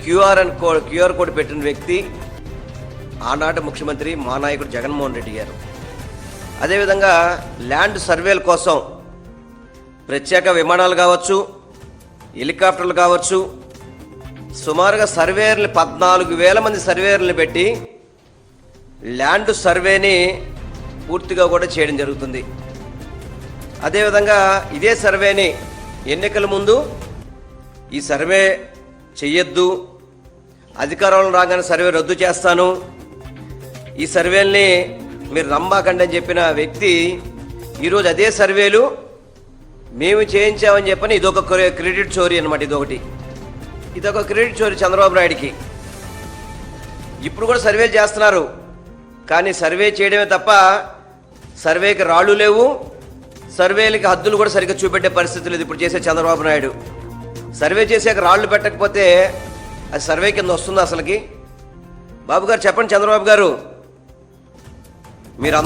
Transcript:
QR code పెట్టిన వ్యక్తి ఆనాటి ముఖ్యమంత్రి మా నాయకుడు జగన్మోహన్ రెడ్డి గారు. అదేవిధంగా ల్యాండ్ సర్వేల కోసం ప్రత్యేక విమానాలు కావచ్చు, హెలికాప్టర్లు కావచ్చు, సుమారుగా సర్వేయర్లు 14,000 మంది సర్వేయర్లు పెట్టి ల్యాండ్ సర్వేని పూర్తిగా కూడా చేయడం జరుగుతుంది. అదేవిధంగా ఇదే సర్వేని ఎన్నికల ముందు ఈ సర్వే చెయ్యొద్దు, అధికారంలో రాగానే సర్వే రద్దు చేస్తాను, ఈ సర్వేల్ని మీరు నమ్మకండి అని చెప్పిన వ్యక్తి ఈరోజు అదే సర్వేలు మేము చేయించామని చెప్పని ఇదొక క్రెడిట్ చోరీ అనమాట. ఇదొక క్రెడిట్ చోరీ చంద్రబాబు నాయుడికి. ఇప్పుడు కూడా సర్వేలు చేస్తున్నారు, కానీ సర్వే చేయడమే తప్ప సర్వేకి రాళ్ళు లేవు, సర్వేలకి హద్దులు కూడా సరిగ్గా చూపెట్టే పరిస్థితి లేదు ఇప్పుడు చేసే చంద్రబాబు నాయుడు. సర్వే చేసాక రాళ్ళు పెట్టకపోతే అది సర్వే కింద వస్తుందా అసలుకి? బాబు గారు చెప్పండి, చంద్రబాబు గారు, మీరు